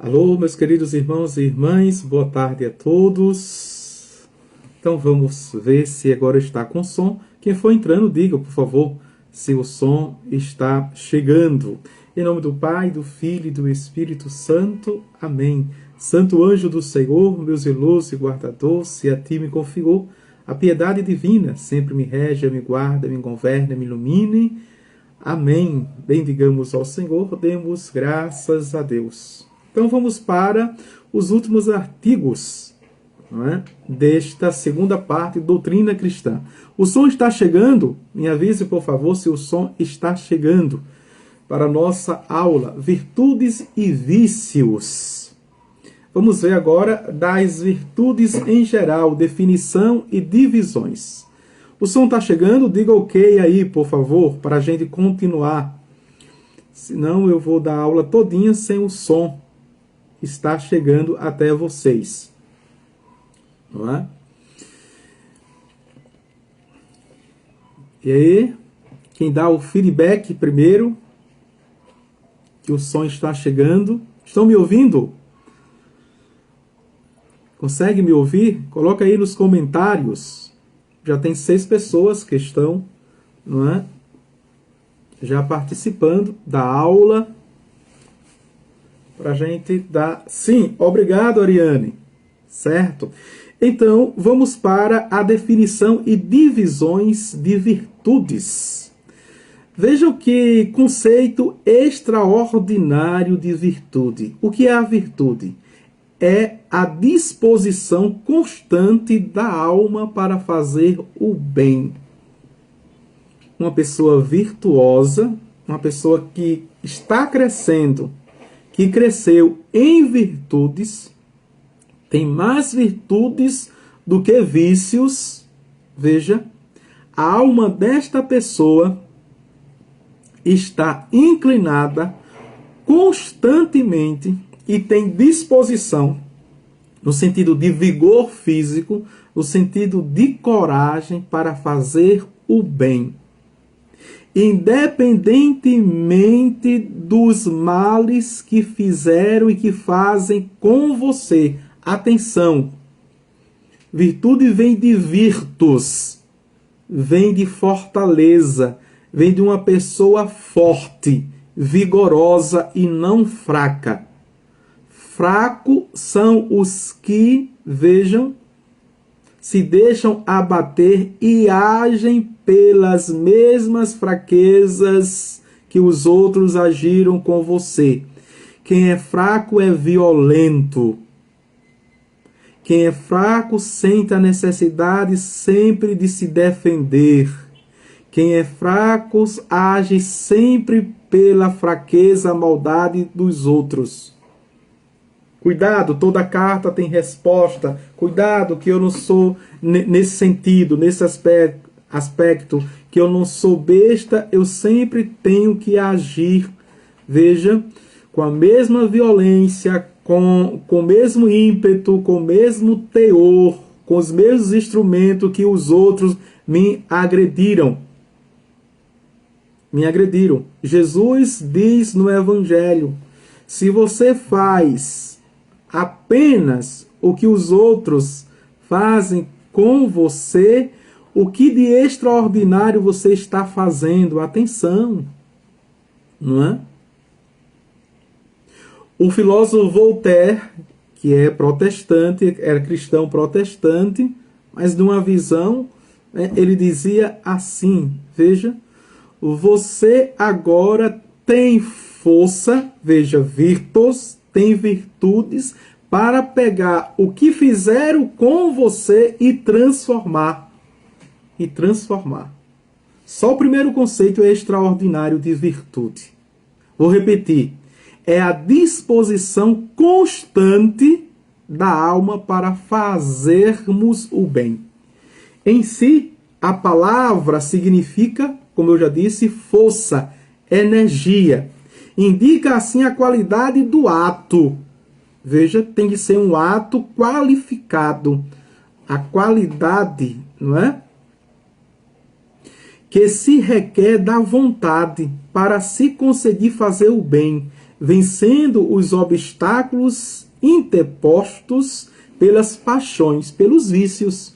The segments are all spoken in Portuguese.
Alô, meus queridos irmãos e irmãs, boa tarde a todos. Então vamos ver se agora está com som. Quem for entrando, diga, por favor, se o som está chegando. Em nome do Pai, do Filho e do Espírito Santo. Amém. Santo anjo do Senhor, meu zeloso e guardador, se a ti me confiou a piedade divina, sempre me rege, me guarda, me governa, me ilumine. Amém. Bendigamos ao Senhor, demos graças a Deus. Então vamos para os últimos artigos, não é, desta segunda parte, Doutrina Cristã. O som está chegando? Me avise, por favor, se o som está chegando para a nossa aula, Virtudes e Vícios. Vamos ver agora das virtudes em geral, definição e divisões. O som está chegando? Diga ok aí, por favor, para a gente continuar. Senão eu vou dar a aula todinha sem o som. Está chegando até vocês. Não é? E aí, quem dá o feedback primeiro, que o som está chegando. Estão me ouvindo? Consegue me ouvir? Coloca aí nos comentários. Já tem 6 pessoas que estão, não é, já participando da aula. Para a gente dar... Sim, obrigado, Ariane. Certo? Então, vamos para a definição e divisões de virtudes. Vejam que conceito extraordinário de virtude. O que é a virtude? É a disposição constante da alma para fazer o bem. Uma pessoa virtuosa, uma pessoa que está crescendo, que cresceu em virtudes, tem mais virtudes do que vícios. Veja, a alma desta pessoa está inclinada constantemente e tem disposição, no sentido de vigor físico, no sentido de coragem para fazer o bem, independentemente dos males que fizeram e que fazem com você. Atenção, virtude vem de virtus, vem de fortaleza, vem de uma pessoa forte, vigorosa e não fraca. Fraco são os que, vejam, se deixam abater e agem pelas mesmas fraquezas que os outros agiram com você. Quem é fraco é violento. Quem é fraco sente a necessidade sempre de se defender. Quem é fraco age sempre pela fraqueza, maldade dos outros. Cuidado, toda carta tem resposta. Cuidado que eu não sou nesse sentido, nesse aspecto, que eu não sou besta, eu sempre tenho que agir, veja, com a mesma violência, com o mesmo ímpeto, com o mesmo teor, com os mesmos instrumentos que os outros me agrediram. Jesus diz no Evangelho, se você faz apenas o que os outros fazem com você, o que de extraordinário você está fazendo? Atenção, não é? O filósofo Voltaire, que é protestante, era cristão protestante, mas numa visão, ele dizia assim, veja, você agora tem força, veja, virtus, tem virtudes para pegar o que fizeram com você e transformar. Só o primeiro conceito é extraordinário de virtude. Vou repetir. É a disposição constante da alma para fazermos o bem. Em si, a palavra significa, como eu já disse, força, energia. Indica assim a qualidade do ato. Veja, tem que ser um ato qualificado. A qualidade, não é? Que se requer da vontade para se conseguir fazer o bem. vencendo os obstáculos interpostos pelas paixões, pelos vícios.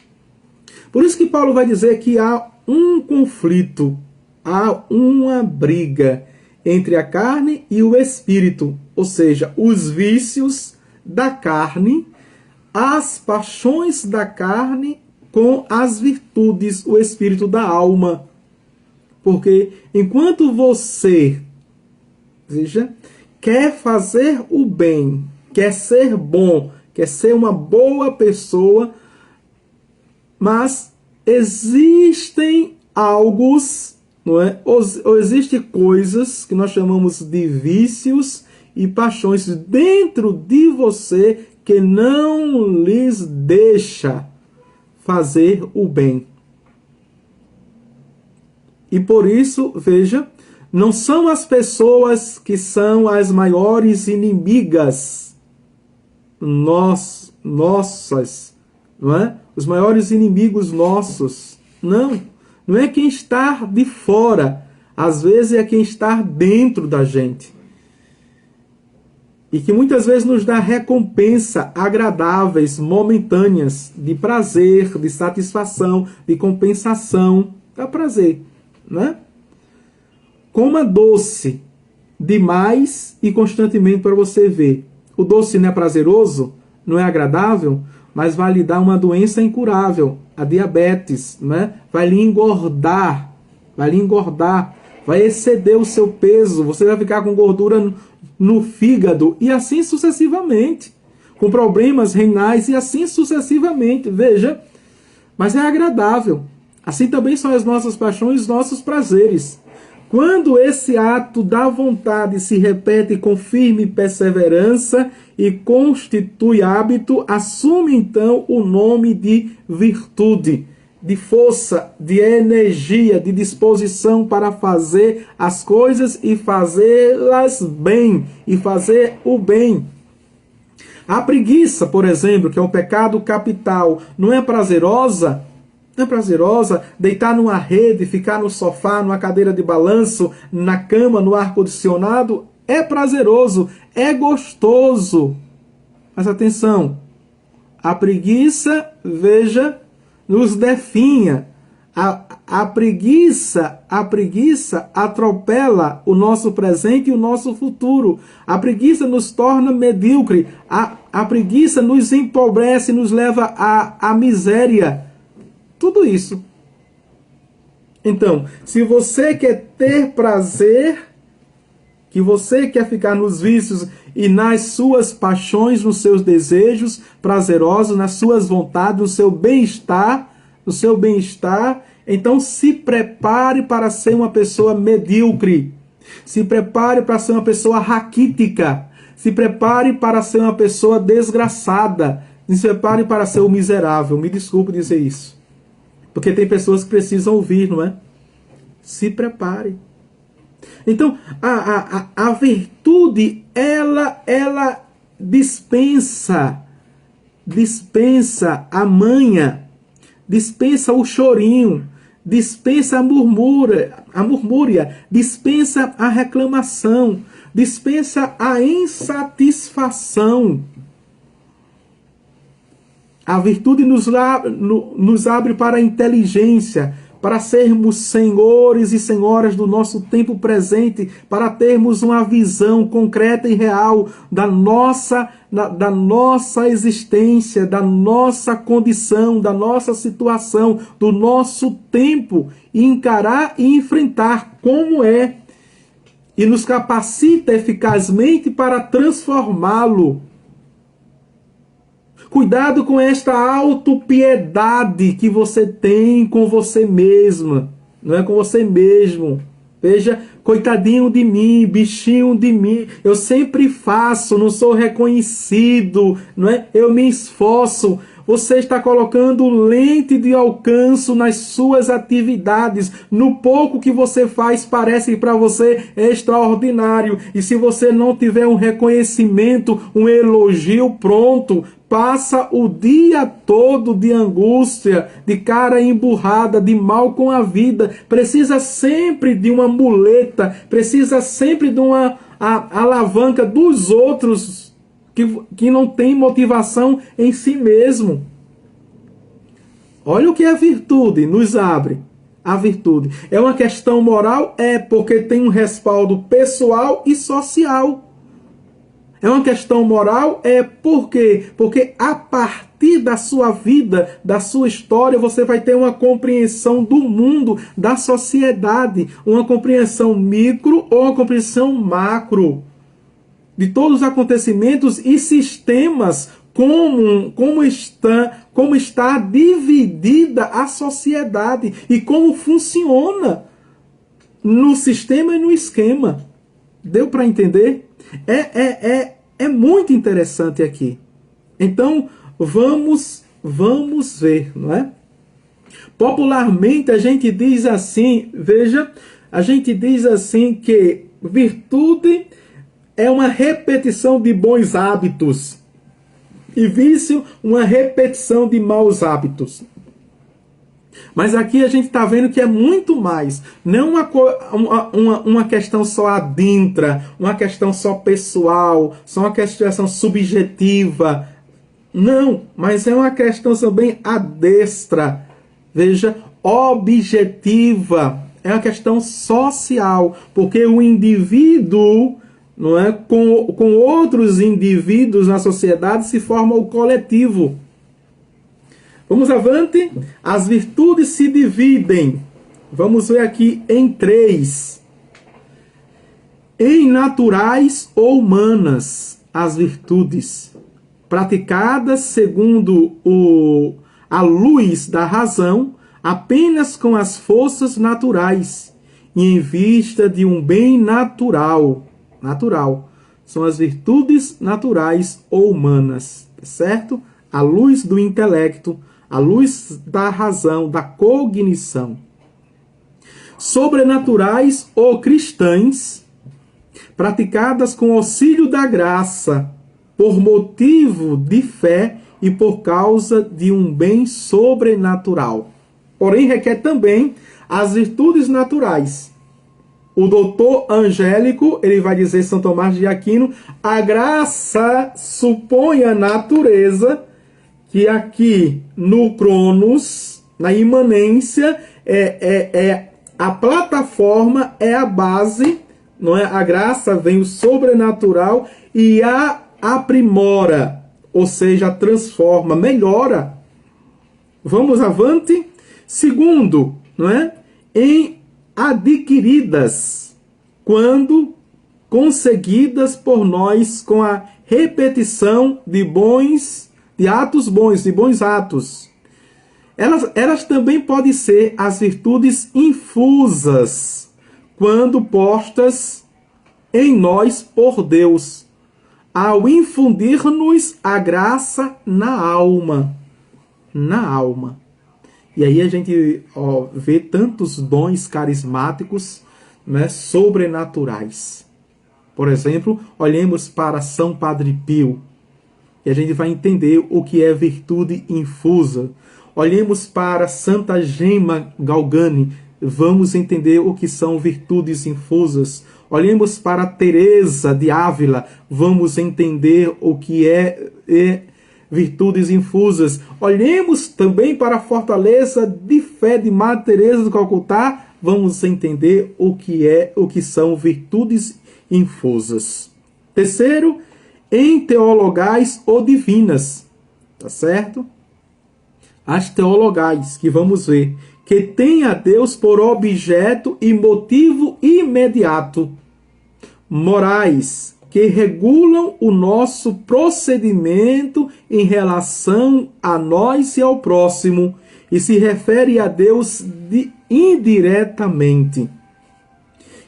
Por isso que Paulo vai dizer que há um conflito, há uma briga entre a carne e o espírito, ou seja, os vícios da carne, as paixões da carne com as virtudes, o espírito da alma. Porque enquanto você, veja, quer fazer o bem, quer ser bom, quer ser uma boa pessoa, mas existem algos, não é? Ou existem coisas que nós chamamos de vícios e paixões dentro de você que não lhes deixa fazer o bem. E por isso, veja, não são as pessoas que são as maiores inimigas nossas, não é? Os maiores inimigos nossos. Não é quem está de fora. Às vezes é quem está dentro da gente. E que muitas vezes nos dá recompensa agradáveis, momentâneas, de prazer, de satisfação, de compensação. Dá prazer, né? Coma doce demais e constantemente para você ver. O doce não é prazeroso, não é agradável, mas vai lhe dar uma doença incurável, a diabetes, né? Vai lhe engordar, vai exceder o seu peso, você vai ficar com gordura no fígado e assim sucessivamente, com problemas renais e assim sucessivamente, veja, mas é agradável. Assim também são as nossas paixões e os nossos prazeres. Quando esse ato da vontade se repete com firme perseverança e constitui hábito, assume então o nome de virtude, de força, de energia, de disposição para fazer as coisas e fazê-las bem, e fazer o bem. A preguiça, por exemplo, que é um pecado capital, não é prazerosa? Não é prazerosa deitar numa rede, ficar no sofá, numa cadeira de balanço, na cama, no ar-condicionado? É prazeroso, é gostoso. Mas atenção, a preguiça, veja, nos definha. A preguiça atropela o nosso presente e o nosso futuro. A preguiça nos torna medíocre. A preguiça nos empobrece, nos leva à miséria. Tudo isso. Então, se você quer ter prazer, que você quer ficar nos vícios e nas suas paixões, nos seus desejos prazerosos, nas suas vontades, no seu bem-estar, então se prepare para ser uma pessoa medíocre. Se prepare para ser uma pessoa raquítica. Se prepare para ser uma pessoa desgraçada. Se prepare para ser o miserável. Me desculpe dizer isso. Porque tem pessoas que precisam ouvir, não é? Se prepare. Então, a virtude, ela dispensa a manha, dispensa o chorinho, dispensa a murmúria, dispensa a reclamação, dispensa a insatisfação. A virtude nos abre para a inteligência, para sermos senhores e senhoras do nosso tempo presente, para termos uma visão concreta e real da nossa existência, da nossa condição, da nossa situação, do nosso tempo, e encarar e enfrentar como é, e nos capacita eficazmente para transformá-lo. Cuidado com esta autopiedade que você tem com você mesma, não é com você mesmo. Veja, coitadinho de mim, bichinho de mim, eu sempre faço, não sou reconhecido, não é? Eu me esforço. Você está colocando lente de alcance nas suas atividades. No pouco que você faz, parece que para você é extraordinário. E se você não tiver um reconhecimento, um elogio, pronto, passa o dia todo de angústia, de cara emburrada, de mal com a vida. Precisa sempre de uma muleta, precisa sempre de uma a alavanca dos outros que não tem motivação em si mesmo. Olha o que a virtude nos abre. A virtude é uma questão moral? É, porque tem um respaldo pessoal e social. É uma questão moral? É por quê? Porque a partir da sua vida, da sua história, você vai ter uma compreensão do mundo, da sociedade, uma compreensão micro ou uma compreensão macro de todos os acontecimentos e sistemas, como está dividida a sociedade e como funciona no sistema e no esquema. Deu para entender? É muito interessante aqui. Então, vamos ver, não é? Popularmente a gente diz assim, veja, a gente diz assim que virtude é uma repetição de bons hábitos e vício uma repetição de maus hábitos. Mas aqui a gente está vendo que é muito mais. Não uma questão só adintra, uma questão só pessoal, só uma questão subjetiva. Não, mas é uma questão também adestra. Veja, objetiva. É uma questão social. Porque o indivíduo, não é, com outros indivíduos na sociedade se forma o coletivo. Vamos avante. As virtudes se dividem. Vamos ver aqui em 3. Em naturais ou humanas, as virtudes, praticadas segundo a luz da razão, apenas com as forças naturais, e em vista de um bem natural. São as virtudes naturais ou humanas, certo? A luz do intelecto, a luz da razão, da cognição. Sobrenaturais ou cristãs, praticadas com auxílio da graça, por motivo de fé e por causa de um bem sobrenatural. Porém, requer também as virtudes naturais. O doutor Angélico, ele vai dizer, São Tomás de Aquino, a graça supõe a natureza, que aqui no Cronos, na imanência, a plataforma é a base, não é? A graça vem o sobrenatural e a aprimora, ou seja, transforma, melhora. Vamos avante. Segundo, não é? Em adquiridas, quando conseguidas por nós com a repetição de atos bons, de bons atos. Elas também podem ser as virtudes infusas, quando postas em nós por Deus, ao infundir-nos a graça na alma. Na alma. E aí a gente vê tantos dons carismáticos, né, sobrenaturais. Por exemplo, olhemos para São Padre Pio, e a gente vai entender o que é virtude infusa. Olhemos para Santa Gema Galgani, vamos entender o que são virtudes infusas. Olhemos para Teresa de Ávila, vamos entender o que é virtudes infusas. Olhemos também para a fortaleza de fé de Madre Teresa de Calcutá, vamos entender o que são virtudes infusas. Terceiro, em teologais ou divinas, tá certo? As teologais, que vamos ver, que tem a Deus por objeto e motivo imediato. Morais, que regulam o nosso procedimento em relação a nós e ao próximo, e se refere a Deus indiretamente,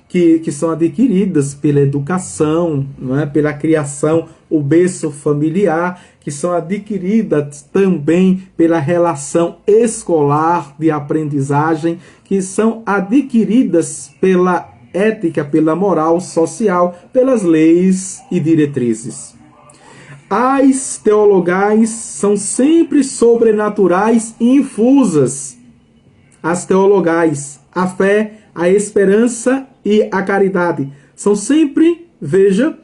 que são adquiridas pela educação, não é? Pela criação, o berço familiar, que são adquiridas também pela relação escolar de aprendizagem, que são adquiridas pela ética, pela moral social, pelas leis e diretrizes. As teologais são sempre sobrenaturais e infusas. As teologais, a fé, a esperança e a caridade, são sempre Veja,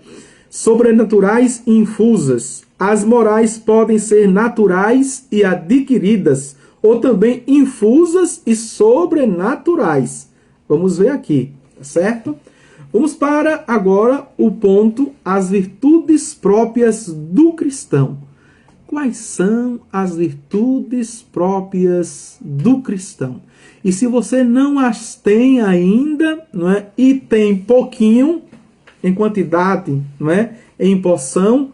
sobrenaturais e infusas. As morais podem ser naturais e adquiridas, ou também infusas e sobrenaturais. Vamos ver aqui, tá certo? Vamos para agora o ponto, as virtudes próprias do cristão. Quais são as virtudes próprias do cristão? E se você não as tem ainda, não é? E tem pouquinho em quantidade, não é? Em porção,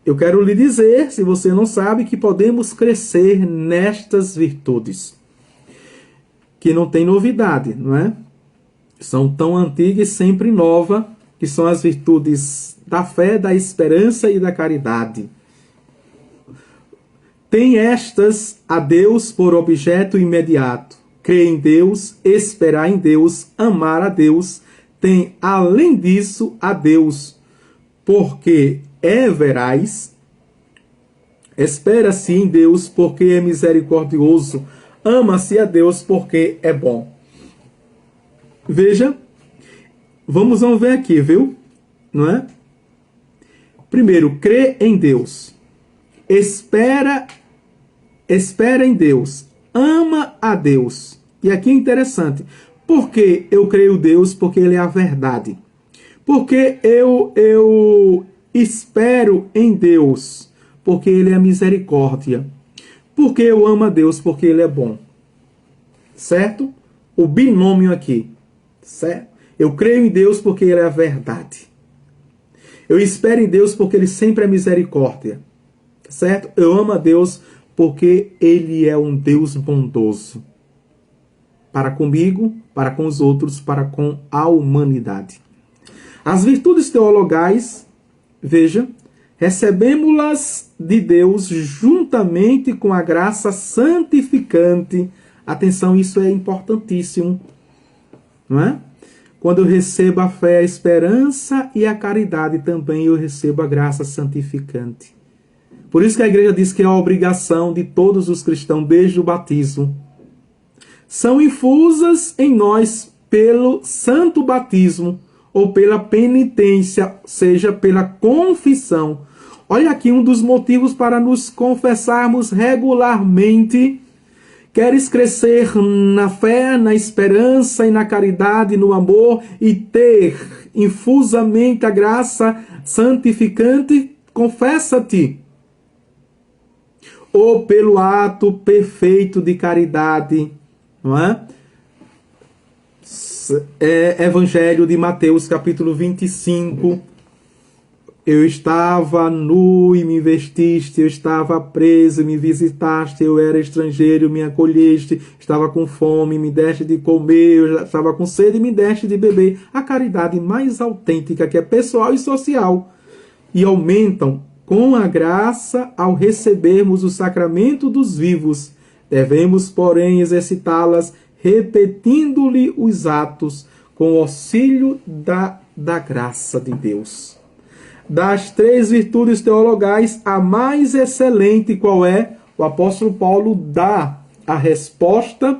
eu quero lhe dizer, se você não sabe, que podemos crescer nestas virtudes. Que não tem novidade, não é? São tão antigas e sempre novas, que são as virtudes da fé, da esperança e da caridade. Tem estas a Deus por objeto imediato. Crer em Deus, esperar em Deus, amar a Deus. Tem, além disso, a Deus, porque é veraz. Espera-se em Deus, porque é misericordioso. Ama-se a Deus, porque é bom. Veja, vamos ver aqui, viu? Não é? Primeiro, crê em Deus. Espera em Deus. Ama a Deus. E aqui é interessante. Por que eu creio em Deus? Porque Ele é a verdade. Porque eu espero em Deus? Porque Ele é a misericórdia. Porque eu amo a Deus? Porque Ele é bom. Certo? O binômio aqui. Certo? Eu creio em Deus porque Ele é a verdade. Eu espero em Deus porque Ele sempre é misericórdia. Certo? Eu amo a Deus porque Ele é um Deus bondoso. Para comigo, para com os outros, para com a humanidade. As virtudes teologais, veja, recebemos-las de Deus juntamente com a graça santificante. Atenção, isso é importantíssimo. Não é? Quando eu recebo a fé, a esperança e a caridade, também eu recebo a graça santificante. Por isso que a igreja diz que é a obrigação de todos os cristãos, desde o batismo. São infusas em nós pelo santo batismo, ou pela penitência, seja pela confissão. Olha aqui um dos motivos para nos confessarmos regularmente. Queres crescer na fé, na esperança e na caridade, no amor e ter infusamente a graça santificante? Confessa-te. Ou pelo ato perfeito de caridade, não é? Evangelho de Mateus, capítulo 25. Eu estava nu e me vestiste, eu estava preso e me visitaste, eu era estrangeiro, me acolheste, estava com fome, me deste de comer, eu estava com sede e me deste de beber. A caridade mais autêntica, que é pessoal e social, e aumentam com a graça ao recebermos o sacramento dos vivos. Devemos, porém, exercitá-las repetindo-lhe os atos com o auxílio da graça de Deus. Das três virtudes teologais, a mais excelente qual é? O apóstolo Paulo dá a resposta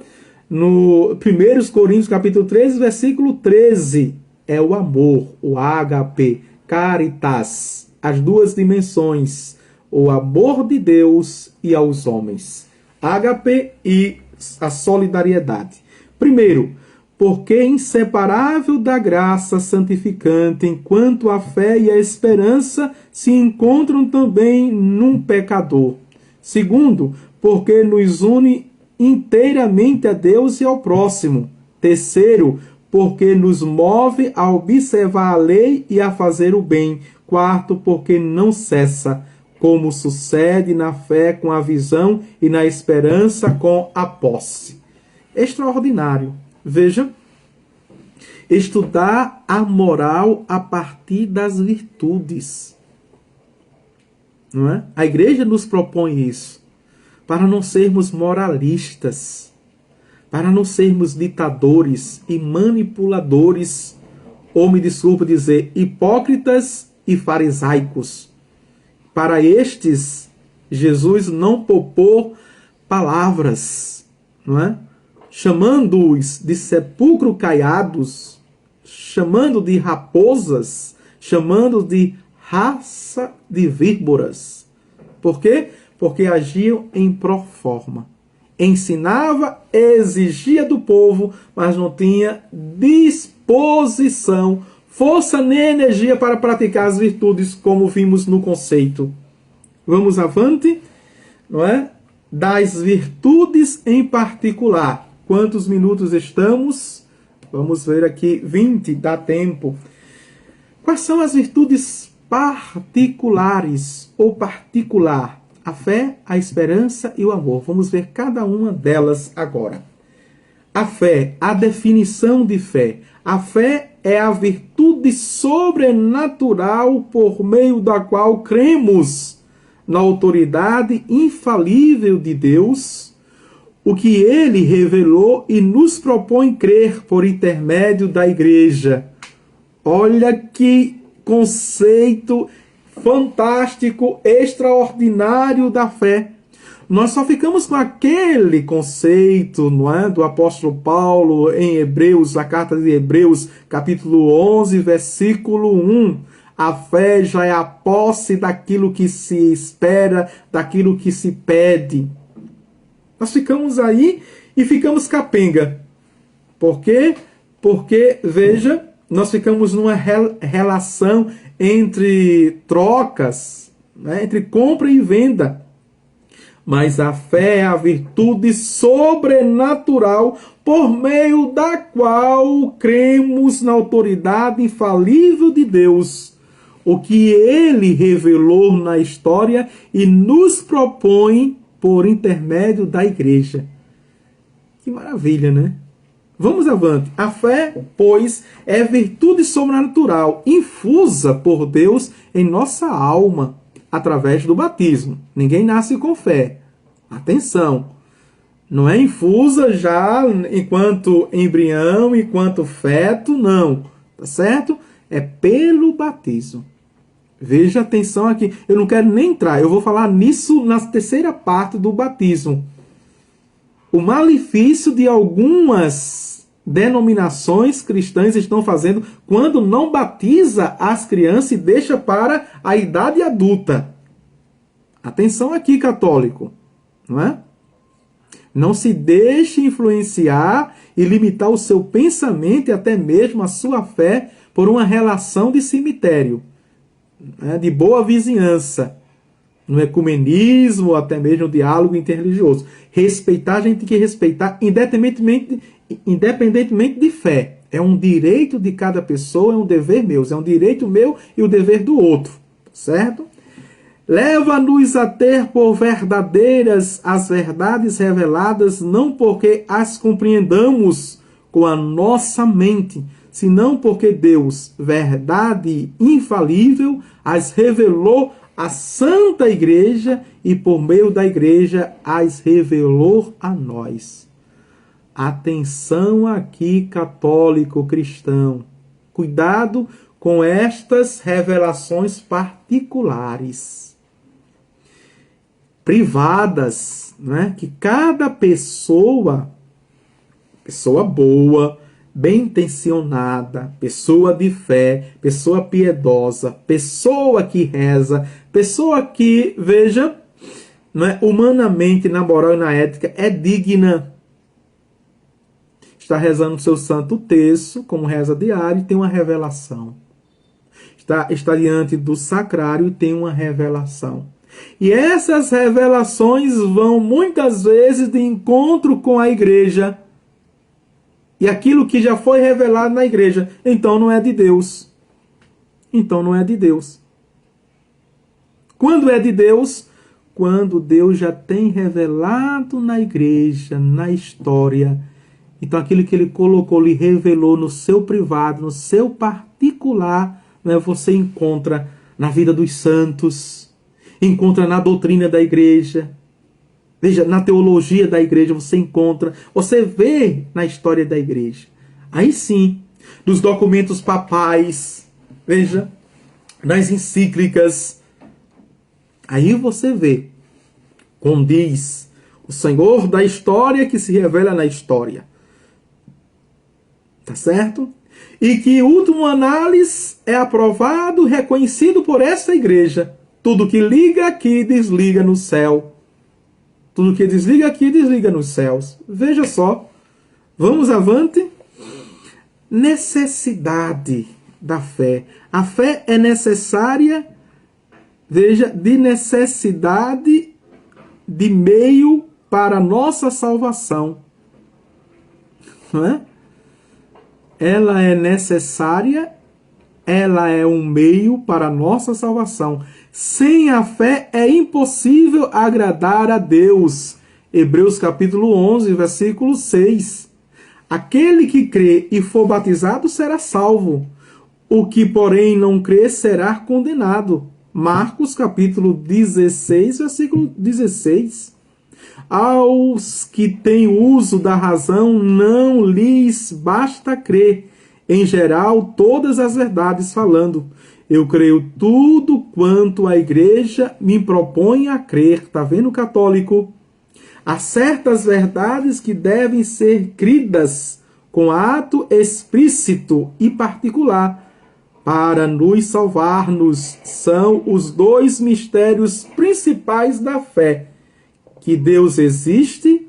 no 1 Coríntios capítulo 13, versículo 13. É o amor, o ágape, caritas, as duas dimensões, o amor de Deus e aos homens. Ágape e a solidariedade. Primeiro, porque é inseparável da graça santificante, enquanto a fé e a esperança se encontram também num pecador. Segundo, porque nos une inteiramente a Deus e ao próximo. Terceiro, porque nos move a observar a lei e a fazer o bem. Quarto, porque não cessa, como sucede na fé com a visão e na esperança com a posse. Extraordinário. Veja, estudar a moral a partir das virtudes. Não é? A igreja nos propõe isso, para não sermos moralistas, para não sermos ditadores e manipuladores, ou me desculpe dizer, hipócritas e farisaicos. Para estes, Jesus não poupou palavras, não é? Chamando-os de sepulcro caiados, chamando de raposas, chamando de raça de víboras. Por quê? Porque agiam em proforma. Ensinava, exigia do povo, mas não tinha disposição, força nem energia para praticar as virtudes, como vimos no conceito. Vamos avante, não é? Das virtudes em particular. Quantos minutos estamos? Vamos ver aqui, 20, dá tempo. Quais são as virtudes particulares ou particular? A fé, a esperança e o amor. Vamos ver cada uma delas agora. A fé, a definição de fé. A fé é a virtude sobrenatural por meio da qual cremos na autoridade infalível de Deus, o que Ele revelou e nos propõe crer por intermédio da Igreja. Olha que conceito fantástico, extraordinário da fé. Nós só ficamos com aquele conceito, não é, do apóstolo Paulo em Hebreus, a carta de Hebreus, capítulo 11, versículo 1. A fé já é a posse daquilo que se espera, daquilo que se pede. Nós ficamos aí e ficamos capenga. Por quê? Porque, veja, nós ficamos numa relação entre trocas, né, entre compra e venda. Mas a fé é a virtude sobrenatural por meio da qual cremos na autoridade infalível de Deus, o que Ele revelou na história e nos propõe por intermédio da Igreja. Que maravilha, né? Vamos avante. A fé, pois, é virtude sobrenatural, infusa por Deus em nossa alma, através do batismo. Ninguém nasce com fé. Atenção! Não é infusa já enquanto embrião, enquanto feto, não. Tá certo? É pelo batismo. Veja atenção aqui. Eu não quero nem entrar. Eu vou falar nisso na terceira parte do batismo. O malefício de algumas denominações cristãs estão fazendo quando não batiza as crianças e deixa para a idade adulta. Atenção aqui, católico. Não é? Não se deixe influenciar e limitar o seu pensamento e até mesmo a sua fé por uma relação de cemitério, né, de boa vizinhança, no ecumenismo, ou até mesmo no diálogo interreligioso. Respeitar, a gente tem que respeitar independentemente de fé. É um direito de cada pessoa, é um dever meu. É um direito meu e o dever do outro. Certo? Leva-nos a ter por verdadeiras as verdades reveladas, não porque as compreendamos com a nossa mente, senão porque Deus, verdade infalível, as revelou à Santa Igreja e por meio da Igreja as revelou a nós. Atenção aqui, católico cristão. Cuidado com estas revelações particulares, privadas, né? Que cada pessoa boa, bem intencionada, pessoa de fé, pessoa piedosa, pessoa que reza, pessoa que, veja, né, humanamente, na moral e na ética, é digna. Está rezando o seu santo terço, como reza diário, e tem uma revelação. Está diante do sacrário e tem uma revelação. E essas revelações vão muitas vezes de encontro com a igreja. E aquilo que já foi revelado na igreja, então não é de Deus. Então não é de Deus. Quando é de Deus? Quando Deus já tem revelado na igreja, na história. Então aquilo que Ele colocou, Ele revelou no seu privado, no seu particular, né, você encontra na vida dos santos, encontra na doutrina da igreja. Veja, na teologia da igreja você encontra, você vê na história da igreja. Aí sim, nos documentos papais, veja, nas encíclicas, aí você vê, condiz o Senhor da história que se revela na história. Tá certo? E que, em última análise, é aprovado, reconhecido por essa igreja. Tudo que liga aqui, desliga no céu. Tudo que desliga aqui, desliga nos céus. Veja só. Vamos avante. Necessidade da fé. A fé é necessária, veja, de necessidade de meio para a nossa salvação. Não é? Ela é necessária, ela é um meio para a nossa salvação. Sem a fé é impossível agradar a Deus. Hebreus capítulo 11, versículo 6. Aquele que crê e for batizado será salvo. O que, porém, não crê será condenado. Marcos capítulo 16, versículo 16. Aos que têm uso da razão não lhes basta crer. Em geral, todas as verdades falando. Eu creio tudo quanto a igreja me propõe a crer. Está vendo, católico? Há certas verdades que devem ser cridas com ato explícito e particular para nos salvar-nos. São os dois mistérios principais da fé: que Deus existe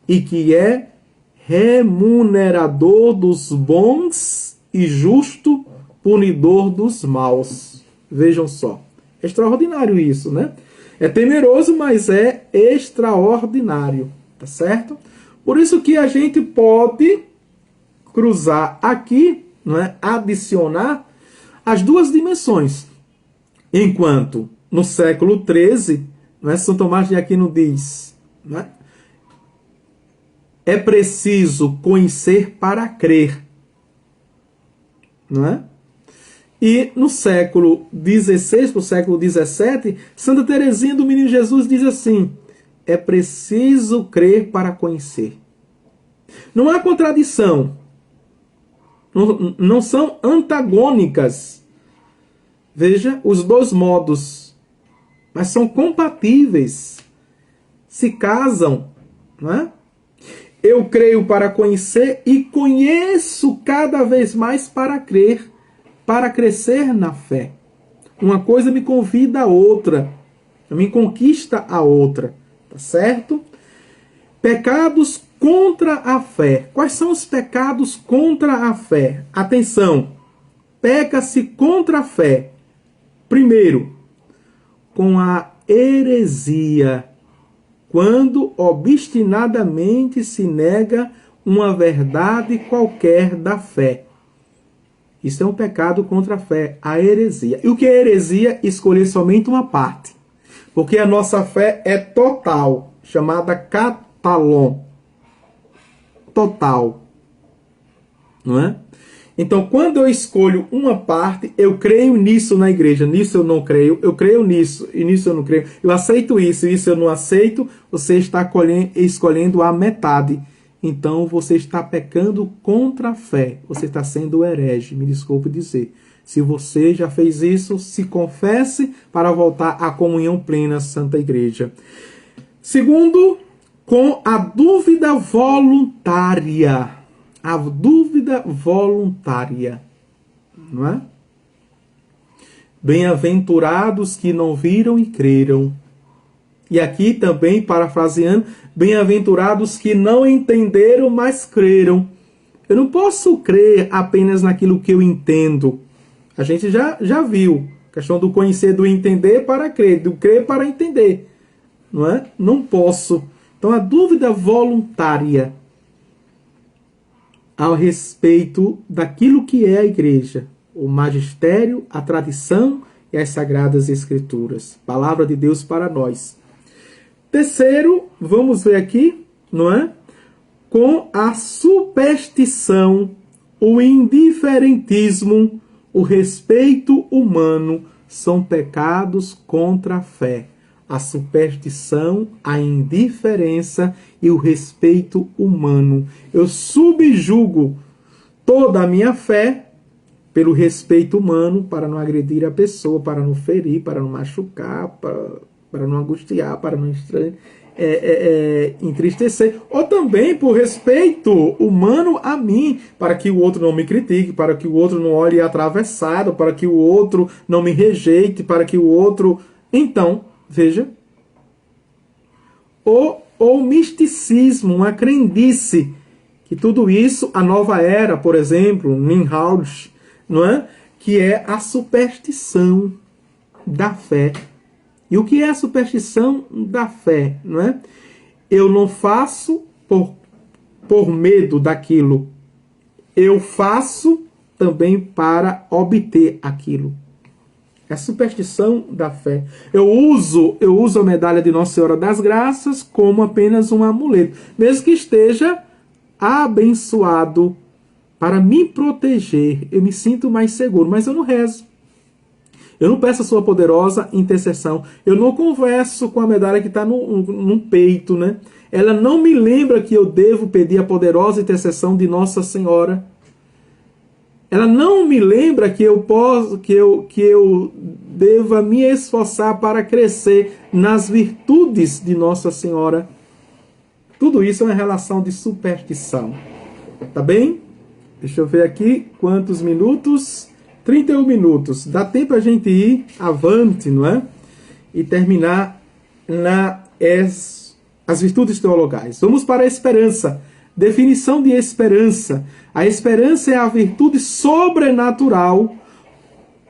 e que é remunerador dos bons e justo punidor dos maus. Vejam só. É extraordinário isso, né? É temeroso, mas é extraordinário, tá certo? Por isso que a gente pode cruzar aqui, não é? Adicionar as duas dimensões. Enquanto no século XIII, não é? São Tomás de Aquino diz, não é preciso conhecer para crer, não é? E no século XVI para o século XVII, Santa Teresinha do Menino Jesus diz assim: é preciso crer para conhecer. Não há contradição. Não são antagônicas. Veja, os dois modos. Mas são compatíveis. Se casam. Não é? Eu creio para conhecer e conheço cada vez mais para crer. Para crescer na fé. Uma coisa me convida a outra. Me conquista a outra. Tá certo? Pecados contra a fé. Quais são os pecados contra a fé? Atenção. Peca-se contra a fé. Primeiro, com a heresia. Quando obstinadamente se nega uma verdade qualquer da fé. Isso é um pecado contra a fé, a heresia. E o que é heresia? Escolher somente uma parte. Porque a nossa fé é total, chamada catalon. Total. Não é? Então, quando eu escolho uma parte, eu creio nisso na igreja, nisso eu não creio, eu creio nisso e nisso eu não creio, eu aceito isso e isso eu não aceito, você está escolhendo a metade. Então você está pecando contra a fé, você está sendo herege, me desculpe dizer. Se você já fez isso, se confesse para voltar à comunhão plena, Santa Igreja. Segundo, com a dúvida voluntária. A dúvida voluntária. Não é? Bem-aventurados que não viram e creram. E aqui também, parafraseando, bem-aventurados que não entenderam, mas creram. Eu não posso crer apenas naquilo que eu entendo. A gente já viu. A questão do conhecer, do entender para crer, do crer para entender. Não é? Não posso. Então, a dúvida voluntária ao respeito daquilo que é a igreja, o magistério, a tradição e as sagradas escrituras. Palavra de Deus para nós. Terceiro, vamos ver aqui, não é? Com a superstição, o indiferentismo, o respeito humano, são pecados contra a fé. A superstição, a indiferença e o respeito humano. Eu subjugo toda a minha fé pelo respeito humano para não agredir a pessoa, para não ferir, para não machucar, para não angustiar, para não estranhar. entristecer, ou também por respeito humano a mim, para que o outro não me critique, para que o outro não olhe atravessado, para que o outro não me rejeite, para que o outro... Então, veja, o misticismo, uma crendice, que tudo isso, a nova era, por exemplo, Nienhaus, não é? Que é a superstição da fé. E o que é a superstição da fé? Não é? Eu não faço por medo daquilo. Eu faço também para obter aquilo. É a superstição da fé. Eu uso a medalha de Nossa Senhora das Graças como apenas um amuleto. Mesmo que esteja abençoado para me proteger. Eu me sinto mais seguro, mas eu não rezo. Eu não peço a sua poderosa intercessão. Eu não converso com a medalha que está no peito, né? Ela não me lembra que eu devo pedir a poderosa intercessão de Nossa Senhora. Ela não me lembra que eu deva me esforçar para crescer nas virtudes de Nossa Senhora. Tudo isso é uma relação de superstição. Tá bem? Deixa eu ver aqui quantos minutos. 31 minutos. Dá tempo a gente ir avante, não é? E terminar as virtudes teologais. Vamos para a esperança. Definição de esperança. A esperança é a virtude sobrenatural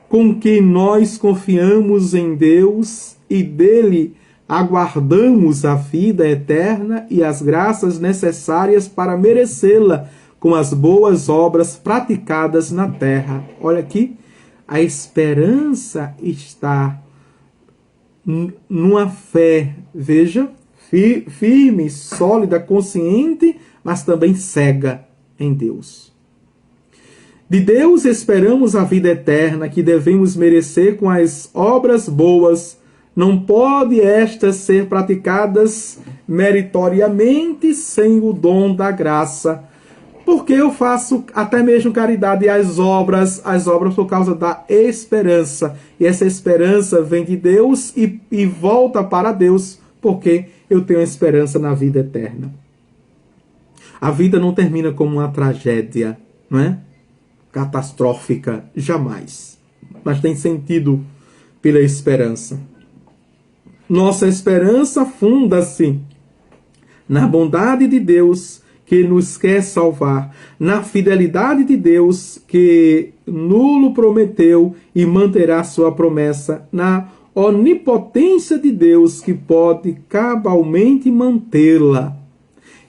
com que nós confiamos em Deus e dele aguardamos a vida eterna e as graças necessárias para merecê-la com as boas obras praticadas na terra. Olha aqui, a esperança está numa fé, veja, firme, sólida, consciente, mas também cega em Deus. De Deus esperamos a vida eterna que devemos merecer com as obras boas. Não pode estas ser praticadas meritoriamente sem o dom da graça. Porque eu faço até mesmo caridade às obras por causa da esperança. E essa esperança vem de Deus e volta para Deus, porque eu tenho esperança na vida eterna. A vida não termina como uma tragédia, não é? Catastrófica, jamais. Mas tem sentido pela esperança. Nossa esperança funda-se na bondade de Deus, que nos quer salvar, na fidelidade de Deus, que nulo prometeu e manterá sua promessa, na onipotência de Deus, que pode cabalmente mantê-la.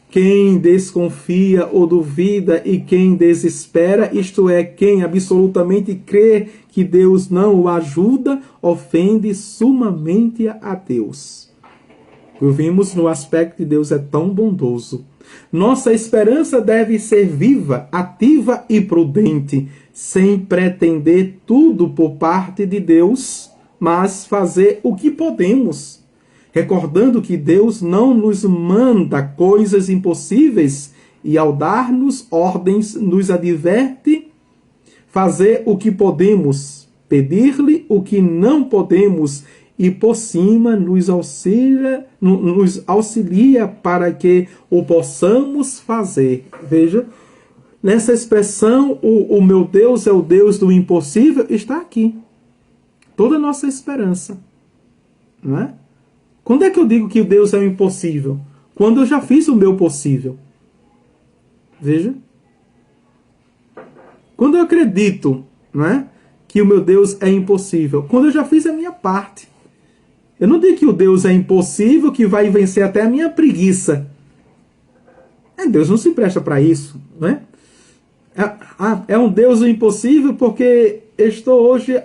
Quem desconfia ou duvida e quem desespera, isto é, quem absolutamente crê que Deus não o ajuda, ofende sumamente a Deus. Vimos no aspecto de Deus é tão bondoso. Nossa esperança deve ser viva, ativa e prudente, sem pretender tudo por parte de Deus, mas fazer o que podemos, recordando que Deus não nos manda coisas impossíveis e ao dar-nos ordens nos adverte fazer o que podemos, pedir-lhe o que não podemos e por cima nos auxilia para que o possamos fazer. Veja, nessa expressão, o meu Deus é o Deus do impossível, está aqui. Toda a nossa esperança. Não é? Quando é que eu digo que o Deus é o impossível? Quando eu já fiz o meu possível. Veja. Quando eu acredito, não é, que o meu Deus é impossível. Quando eu já fiz a minha parte. Eu não digo que o Deus é impossível, que vai vencer até a minha preguiça. Deus não se presta para isso, não é? É um Deus impossível porque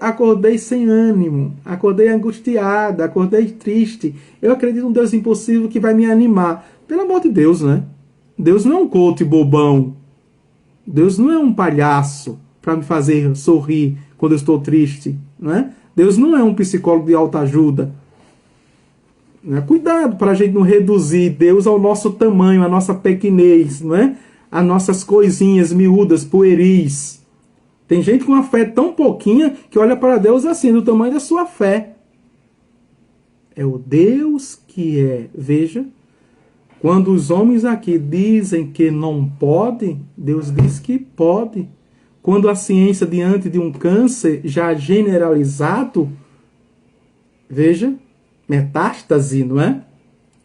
acordei sem ânimo, acordei angustiada, acordei triste. Eu acredito num Deus impossível que vai me animar. Pelo amor de Deus, né? Deus não é um coach bobão. Deus não é um palhaço para me fazer sorrir quando eu estou triste, não é? Deus não é um psicólogo de autoajuda. Cuidado para a gente não reduzir Deus ao nosso tamanho, à nossa pequenez, não é? As nossas coisinhas miúdas, pueris. Tem gente com uma fé tão pouquinha que olha para Deus assim, do tamanho da sua fé. É o Deus que é, veja, Quando os homens aqui dizem que não pode, Deus diz que pode. Quando a ciência, diante de um câncer já generalizado, veja, metástase, não é?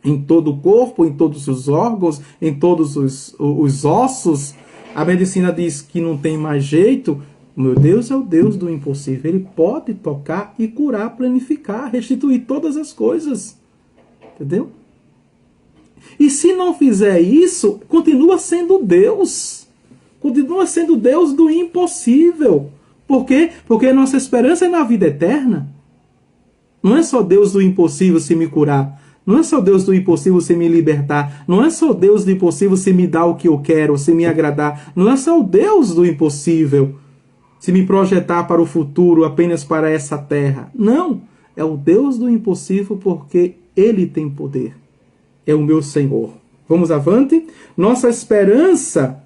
Em todo o corpo, em todos os órgãos, em todos os ossos, a medicina diz que não tem mais jeito. Meu Deus é o Deus do impossível. Ele pode tocar e curar, planificar, restituir todas as coisas. Entendeu? E se não fizer isso, continua sendo Deus. Continua sendo Deus do impossível. Por quê? Porque nossa esperança é na vida eterna. Não é só Deus do impossível se me curar. Não é só Deus do impossível se me libertar. Não é só Deus do impossível se me dar o que eu quero, se me agradar. Não é só o Deus do impossível se me projetar para o futuro, apenas para essa terra. Não. É o Deus do impossível porque Ele tem poder. É o meu Senhor. Vamos avante? Nossa esperança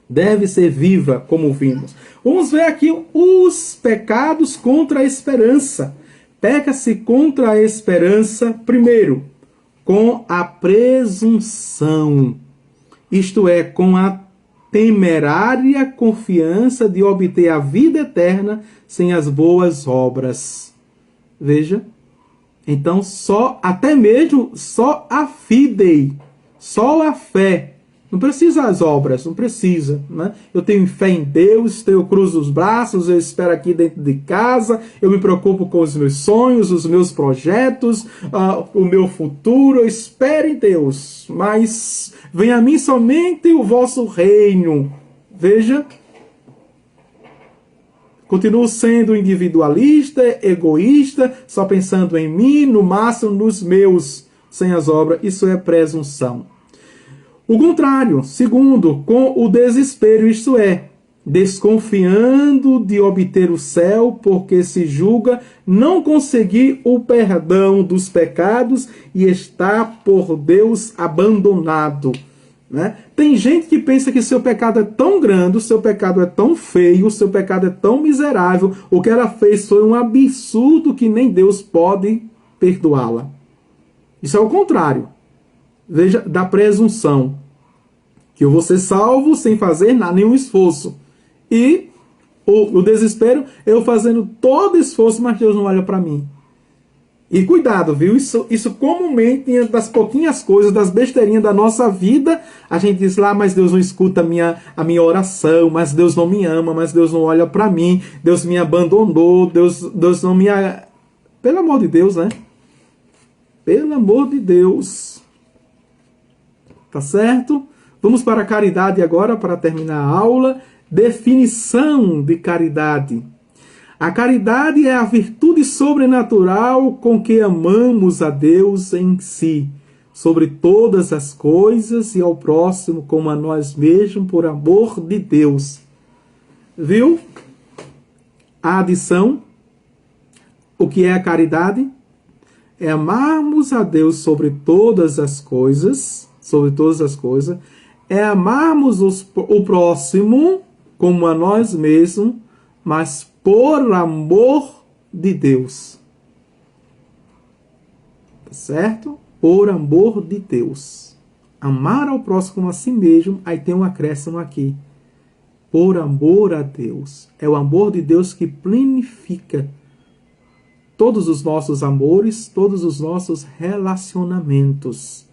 deve ser viva, como vimos. Vamos ver aqui os pecados contra a esperança. Peca-se contra a esperança, primeiro, com a presunção. Isto é, com a temerária confiança de obter a vida eterna sem as boas obras. Veja. Então, até mesmo só a fidei, só a fé. Não precisa as obras, não precisa. Né? Eu tenho fé em Deus, eu cruzo os braços, eu espero aqui dentro de casa, eu me preocupo com os meus sonhos, os meus projetos, o meu futuro, eu espero em Deus. Mas venha a mim somente o vosso reino. Veja. Continuo sendo individualista, egoísta, só pensando em mim, no máximo nos meus, sem as obras. Isso é presunção. O contrário, segundo, com o desespero, isto é, desconfiando de obter o céu, porque se julga não conseguir o perdão dos pecados e está por Deus abandonado. Né? Tem gente que pensa que seu pecado é tão grande, o seu pecado é tão feio, o seu pecado é tão miserável, o que ela fez foi um absurdo que nem Deus pode perdoá-la. Isso é o contrário. Veja, da presunção. Que eu vou ser salvo sem fazer nenhum esforço. E o desespero, eu fazendo todo esforço, mas Deus não olha para mim. E cuidado, viu? Isso comumente, das pouquinhas coisas, das besteirinhas da nossa vida, a gente diz lá, mas Deus não escuta a minha oração, mas Deus não me ama, mas Deus não olha para mim, Deus me abandonou, Deus não me... Pelo amor de Deus, né? Pelo amor de Deus. Tá certo? Vamos para a caridade agora, para terminar a aula. Definição de caridade. A caridade é a virtude sobrenatural com que amamos a Deus em si, sobre todas as coisas e ao próximo como a nós mesmos, por amor de Deus. Viu? A adição. O que é a caridade? É amarmos a Deus sobre todas as coisas, é amarmos o próximo como a nós mesmos, mas por amor de Deus. Certo? Por amor de Deus. Amar ao próximo como a si mesmo, aí tem um acréscimo aqui. Por amor a Deus. É o amor de Deus que planifica todos os nossos amores, todos os nossos relacionamentos.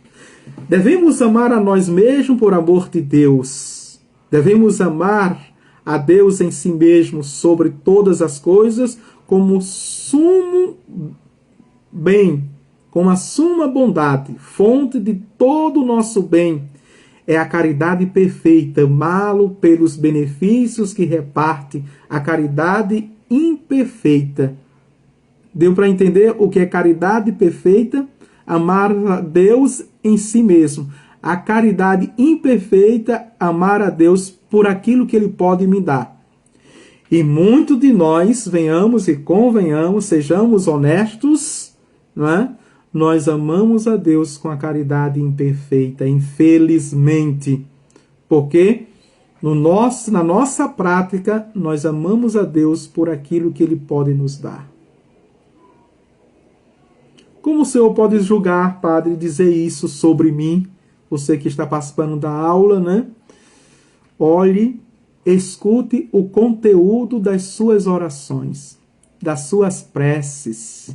Devemos amar a nós mesmos por amor de Deus. Devemos amar a Deus em si mesmo sobre todas as coisas como sumo bem, como a suma bondade, fonte de todo o nosso bem. É a caridade perfeita, amá-lo pelos benefícios que reparte, a caridade imperfeita. Deu para entender o que é caridade perfeita? Amar a Deus em si mesmo. A caridade imperfeita, amar a Deus por aquilo que Ele pode me dar. E muito de nós, venhamos e convenhamos, sejamos honestos, não é? Nós amamos a Deus com a caridade imperfeita, infelizmente. Porque na nossa prática, nós amamos a Deus por aquilo que Ele pode nos dar. Como o Senhor pode julgar, Padre, dizer isso sobre mim? você que está participando da aula, né? Olhe, escute o conteúdo das suas orações, das suas preces.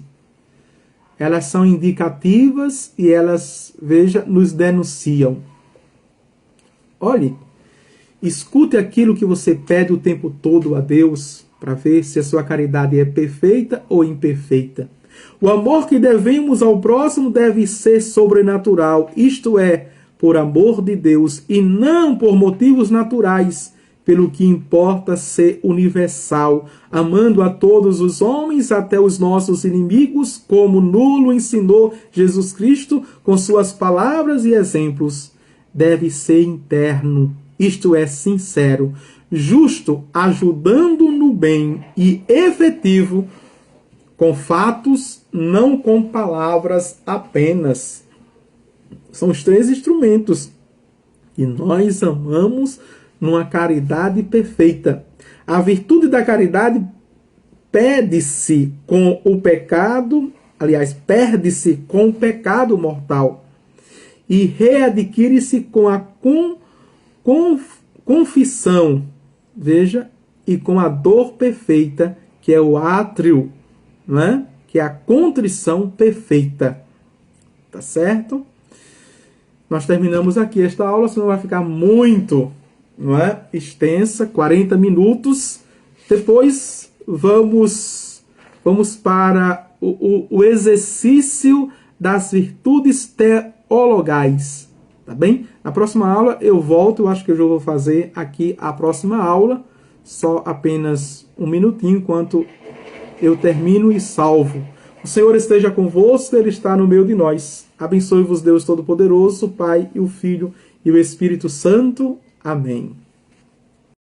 Elas são indicativas e elas, veja, nos denunciam. Olhe, escute aquilo que você pede o tempo todo a Deus para ver se a sua caridade é perfeita ou imperfeita. O amor que devemos ao próximo deve ser sobrenatural, isto é, por amor de Deus e não por motivos naturais, pelo que importa ser universal, amando a todos os homens, até os nossos inimigos, como nulo ensinou Jesus Cristo com suas palavras e exemplos. Deve ser interno, isto é, sincero, justo, ajudando no bem e efetivo, com fatos, não com palavras apenas. São os 3 instrumentos. E nós amamos numa caridade perfeita. A virtude da caridade perde-se com o pecado, aliás, perde-se com o pecado mortal e readquire-se com a confissão, veja, e com a dor perfeita, que é o átrio, não é? Que é a contrição perfeita. Tá certo? Nós terminamos aqui esta aula, senão vai ficar muito, não é, extensa, 40 minutos. Depois vamos para o exercício das virtudes teologais, tá bem? Na próxima aula eu volto, eu acho que eu já vou fazer aqui a próxima aula, só apenas um minutinho enquanto eu termino e salvo. O Senhor esteja convosco, Ele está no meio de nós. Abençoe-vos Deus Todo-Poderoso, o Pai e o Filho e o Espírito Santo. Amém.